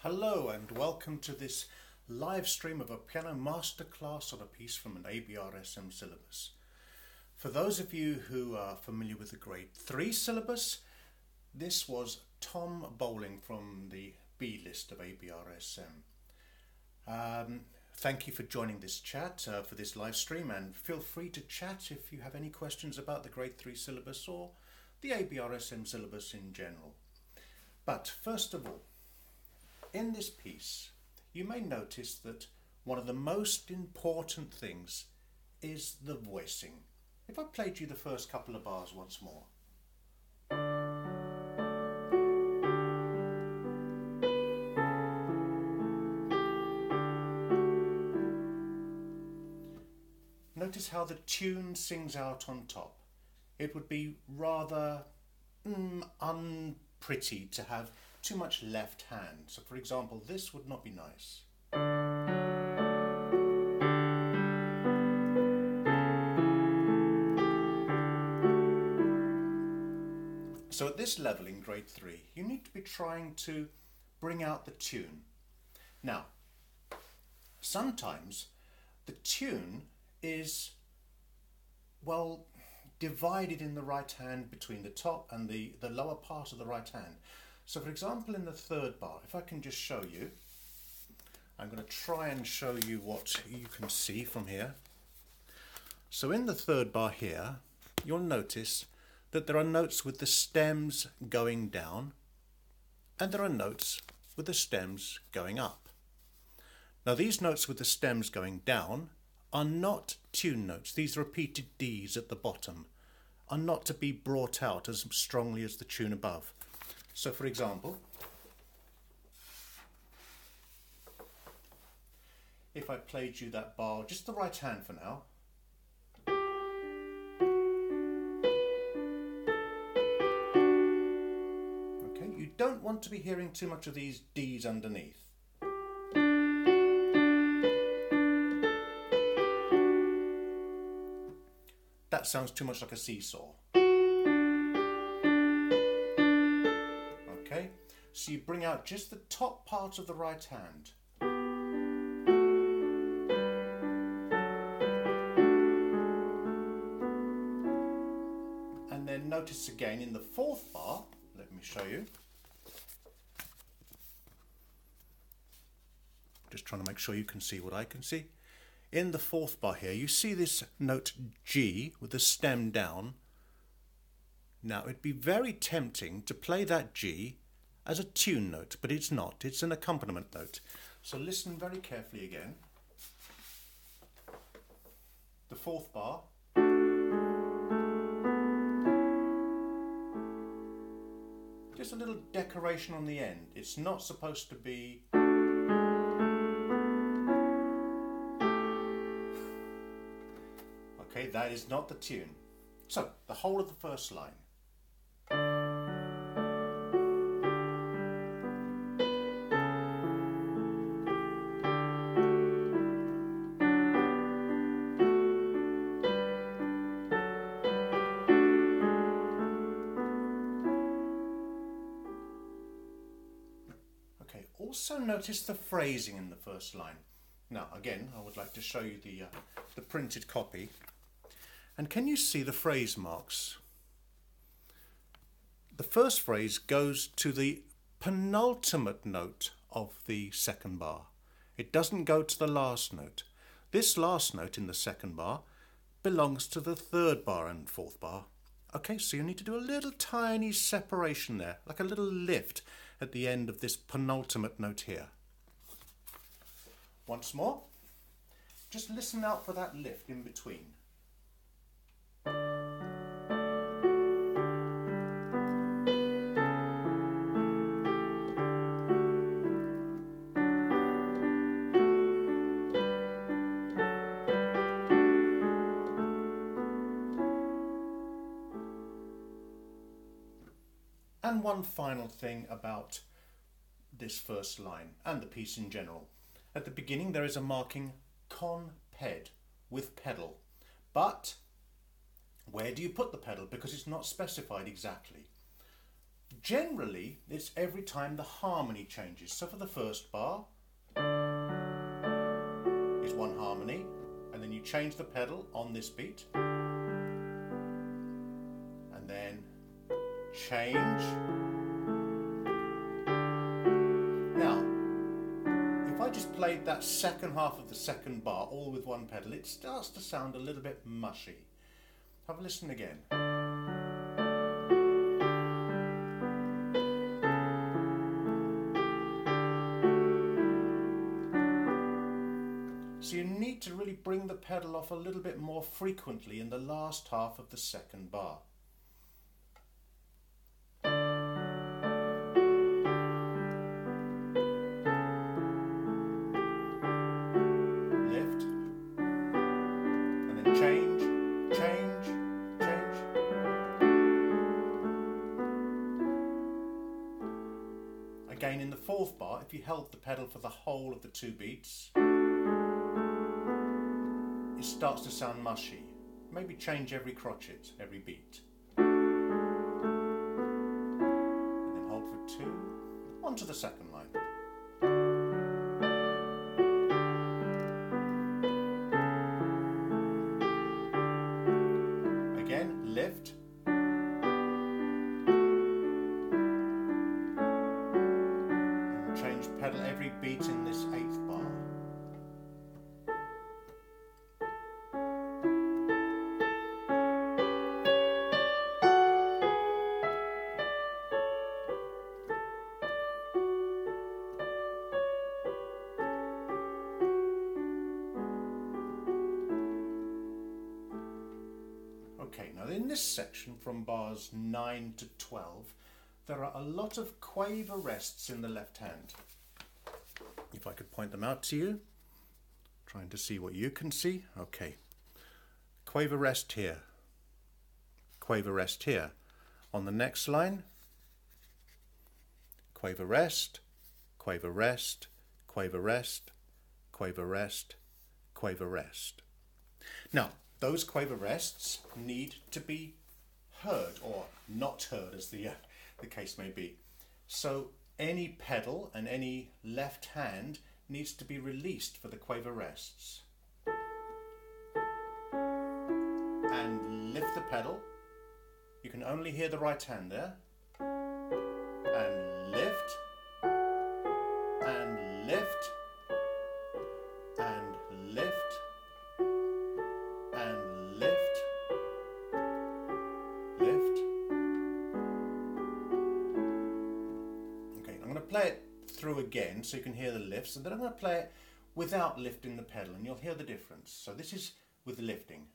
Hello and welcome to this live stream of a piano masterclass on a piece from an ABRSM syllabus. For those of you who are familiar with the grade 3 syllabus, this was Tom Bowling from the B list of ABRSM. Thank you for joining this chat for this live stream, and feel free to chat if you have any questions about the grade 3 syllabus or the ABRSM syllabus in general. But first of all, in this piece, you may notice that one of the most important things is the voicing. If I played you the first couple of bars once more. Notice how the tune sings out on top. It would be rather unpretty to have too much left hand. So for example, this would not be nice. So at this level in grade 3, you need to be trying to bring out the tune. Now, sometimes the tune is, well, divided in the right hand between the top and the lower part of the right hand. So for example, in the third bar, if I can just show you, I'm going to try and show you what you can see from here. So in the third bar here, you'll notice that there are notes with the stems going down and there are notes with the stems going up. Now these notes with the stems going down are not tune notes. These repeated Ds at the bottom are not to be brought out as strongly as the tune above. So for example, if I played you that bar, just the right hand for now. Okay, you don't want to be hearing too much of these Ds underneath. That sounds too much like a seesaw. Okay, so you bring out just the top part of the right hand. And then notice again in the fourth bar, let me show you. Just trying to make sure you can see what I can see. In the fourth bar here, you see this note G with the stem down. Now, it'd be very tempting to play that G as a tune note, but it's not. It's an accompaniment note. So listen very carefully again. The fourth bar. Just a little decoration on the end. It's not supposed to be... Okay, that is not the tune. So, the whole of the first line. Okay, also notice the phrasing in the first line. Now, again, I would like to show you the printed copy. And can you see the phrase marks? The first phrase goes to the penultimate note of the second bar. It doesn't go to the last note. This last note in the second bar belongs to the third bar and fourth bar. Okay, so you need to do a little tiny separation there, like a little lift at the end of this penultimate note here. Once more, just listen out for that lift in between. And one final thing about this first line and the piece in general. At the beginning there is a marking con ped, with pedal, but where do you put the pedal? Because it's not specified exactly. Generally, it's every time the harmony changes. So for the first bar, is one harmony, and then you change the pedal on this beat, and then change. Now, if I just played that second half of the second bar all with one pedal, it starts to sound a little bit mushy. Have a listen again. So you need to really bring the pedal off a little bit more frequently in the last half of the second bar. Lift, and then change, change, change. Again in the fourth bar, if you held the pedal for the whole of the two beats, it starts to sound mushy. Maybe change every crotchet, every beat. And then hold for two, onto the second line. Again, lift. And change pedal every beat in this eighth bar. Okay, now in this section from bars 9 to 12, there are a lot of quaver rests in the left hand. If I could point them out to you, trying to see what you can see. Okay, quaver rest here, quaver rest here. On the next line, quaver rest, quaver rest, quaver rest, quaver rest, quaver rest. Now, those quaver rests need to be heard, or not heard as the case may be. So any pedal and any left hand needs to be released for the quaver rests. And lift the pedal. You can only hear the right hand there. And lift. And lift. And lift. And lift, lift. Okay, I'm going to play it through again so you can hear the lifts, and then I'm going to play it without lifting the pedal, and you'll hear the difference. So this is with lifting.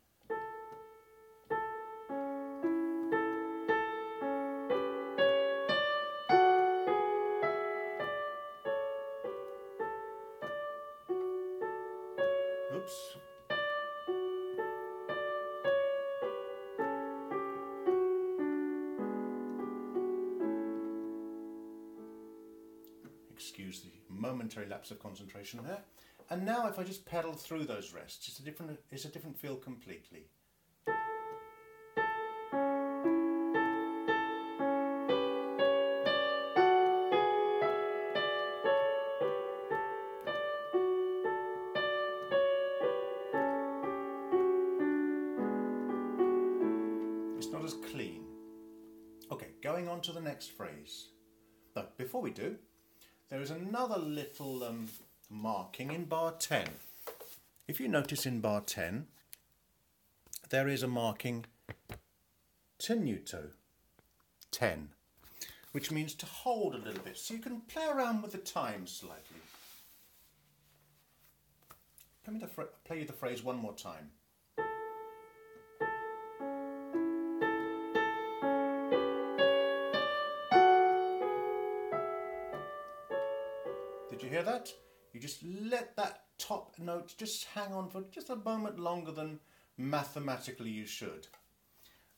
Oops. Excuse the momentary lapse of concentration there. And now if I just pedal through those rests, it's a different feel completely. It's not as clean. Okay, going on to the next phrase. But before we do, there is another little marking in bar 10. If you notice in bar 10, there is a marking tenuto, 10, which means to hold a little bit. So you can play around with the time slightly. Let me play you the phrase one more time. Did you hear that? You just let that top note just hang on for just a moment longer than mathematically you should.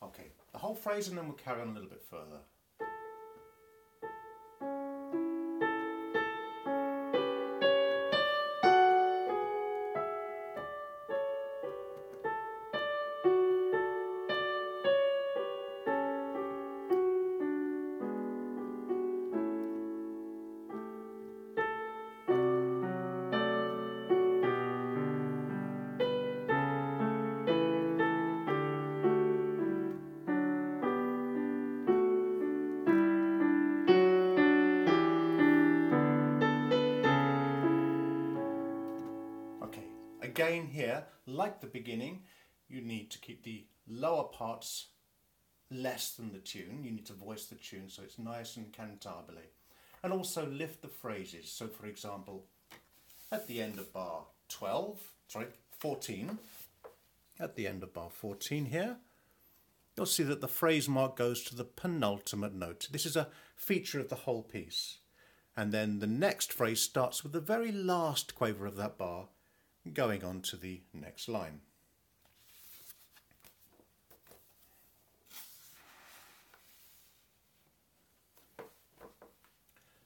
Okay, the whole phrase and then we'll carry on a little bit further. again here, like the beginning, you need to keep the lower parts less than the tune. You need to voice the tune so it's nice and cantabile. And also lift the phrases. So for example, at the end of bar 14, at the end of bar 14 here, you'll see that the phrase mark goes to the penultimate note. This is a feature of the whole piece. And then the next phrase starts with the very last quaver of that bar, going on to the next line.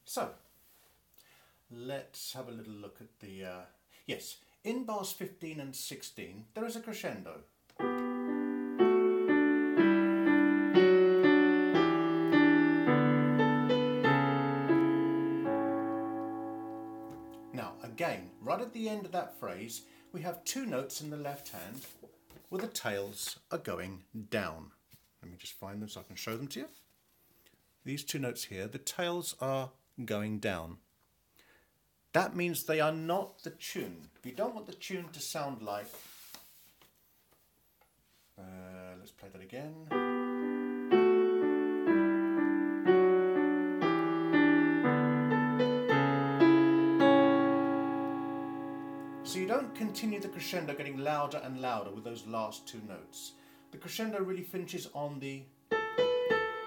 So, let's have a little look at the... yes, in bars 15 and 16, there is a crescendo. Again, right at the end of that phrase, we have two notes in the left hand where the tails are going down. Let me just find them so I can show them to you. These two notes here, the tails are going down. That means they are not the tune. You don't want the tune to sound like... let's play that again. So you don't continue the crescendo getting louder and louder with those last two notes. The crescendo really finishes on the...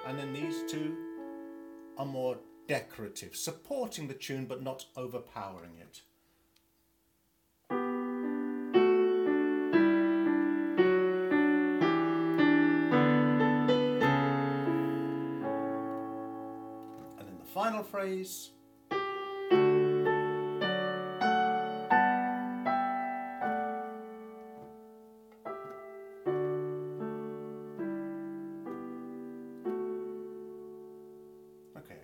and then these two are more decorative, supporting the tune but not overpowering it. And then the final phrase.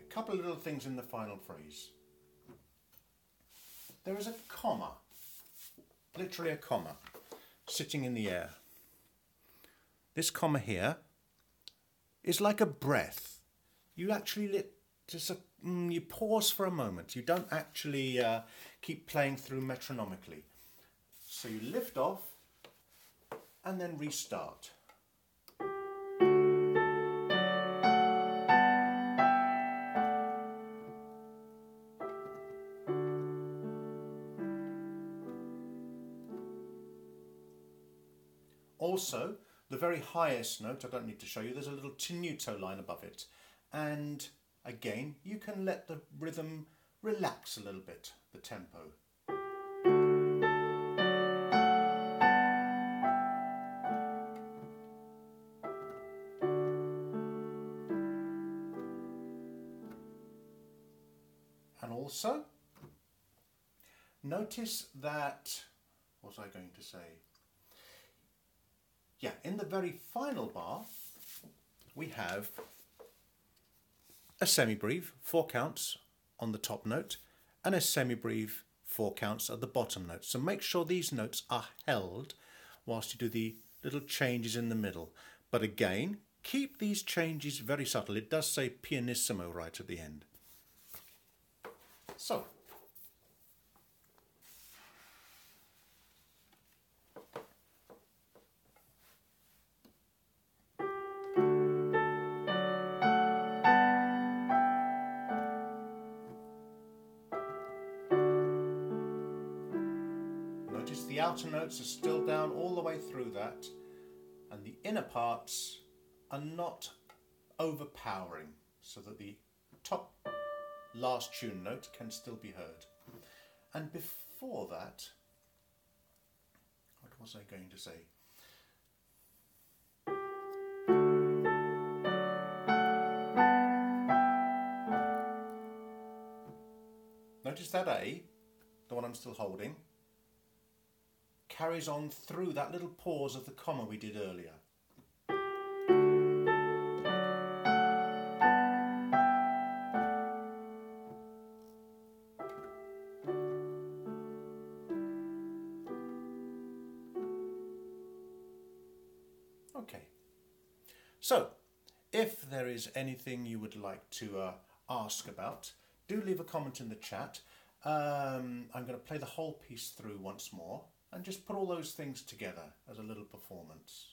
Couple of little things in the final phrase. There is a comma, literally a comma, sitting in the air. This comma here is like a breath. You actually you pause for a moment. You don't actually keep playing through metronomically. So you lift off and then restart. Also, the very highest note, I don't need to show you, there's a little tenuto line above it. And again, you can let the rhythm relax a little bit, the tempo. And also, notice that, what was I going to say? Yeah, in the very final bar, we have a semibreve, 4 counts on the top note, and a semibreve, 4 counts at the bottom note. So make sure these notes are held whilst you do the little changes in the middle. But again, keep these changes very subtle. It does say pianissimo right at the end. So, the outer notes are still down all the way through that, and the inner parts are not overpowering, so that the top last tune note can still be heard. And before that, what was I going to say? Notice that A, the one I'm still holding, carries on through that little pause of the comma we did earlier. Okay, so if there is anything you would like to ask about, do leave a comment in the chat. I'm going to play the whole piece through once more. and just put all those things together as a little performance.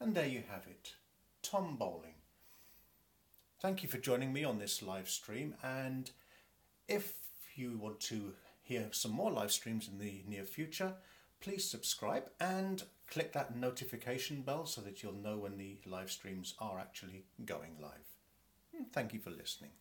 And there you have it, Tom Bowling. Thank you for joining me on this live stream, and if you want to hear some more live streams in the near future, please subscribe and click that notification bell so that you'll know when the live streams are actually going live. Thank you for listening.